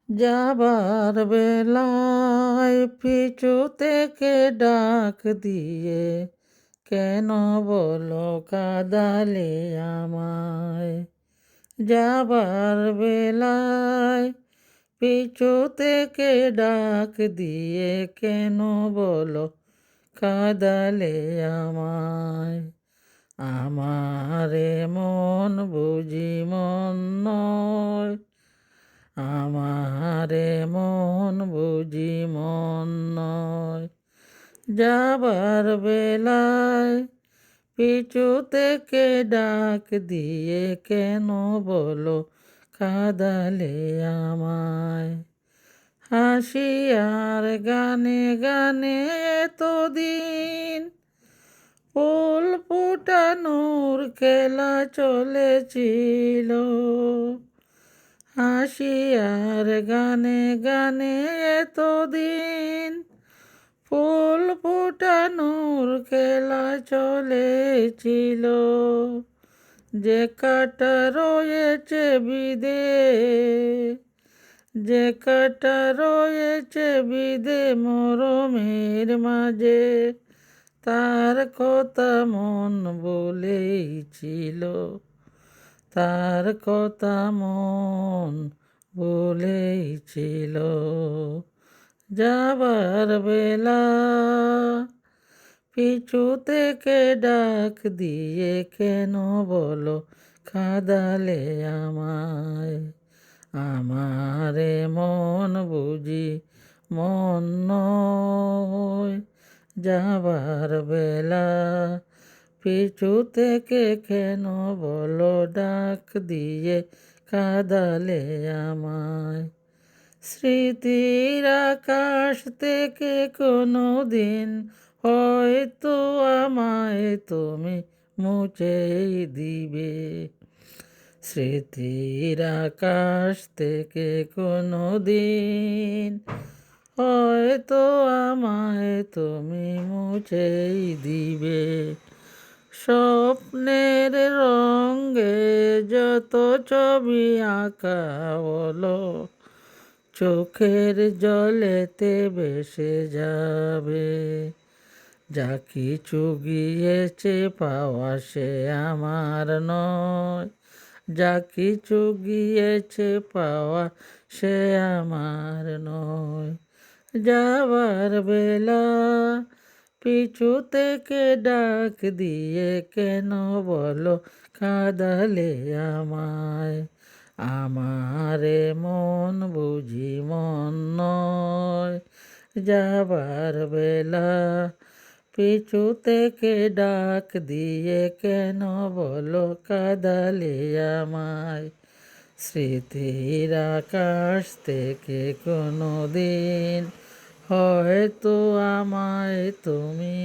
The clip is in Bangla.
যাবার বেলায় পিছু থেকে ডাক দিয়ে কেন বলো কাঁদালে আমায়। যাবার বেলায় পিছু থেকে ডাক দিয়ে কেন বলো কাঁদালে আমায়। আমারে মন বুঝি মন নয়, আমারে মন বুঝি মন নয়। যাবার বেলায় পিছু থেকে ডাক দিয়ে কেন বলো কাঁদালে আমায়। হাসি আর গানে গানে এতদিন ফুল ফুটানোর খেলা চলেছিল। হাসি আর গানে গানে এতদিন ফুল ফুটানোর খেলা চলেছিল। যে কাটা রয়েছে বিদে, যে কাটা রয়েছে বিদে মরমের মাঝে, তার কথা মন বলেইছিল, তার কথা মন বলেইছিল। যাবার বেলা পিছু থেকে ডাক দিয়ে কেন বলো কাঁদালে আমায়। আমারে মন বুঝি মন নয়, যাবার বেলা পিছু থেকে কেন বলো ডাক দিয়ে কাঁদালে আমায়। স্মৃতির আকাশ থেকে কোনো দিন হয়তো আমায় তুমি মুছেই দিবে। স্মৃতির আকাশ থেকে কোনো দিন হয়তো আমায় তুমি মুছেই দিবে। স্বপ্নের রঙে যত ছবি আঁকা বলো চোখের জলেতে ভেসে যাবে। যা কিছু গিয়েছে পাওয়া সে আমার নয়, যা কিছু গিয়েছে পাওয়া সে আমার নয়। যাবার বেলা পিছু থেকে ডাক দিয়ে কেন বলো কাঁদালে আমায়। আমারে মন বুঝি মন নয়, যাবার বেলা পিছু থেকে ডাক দিয়ে কেন বলো কাঁদালে আমায়। স্মৃতির আকাশ থেকে কোনো দিন হয়তো আমায় তুমি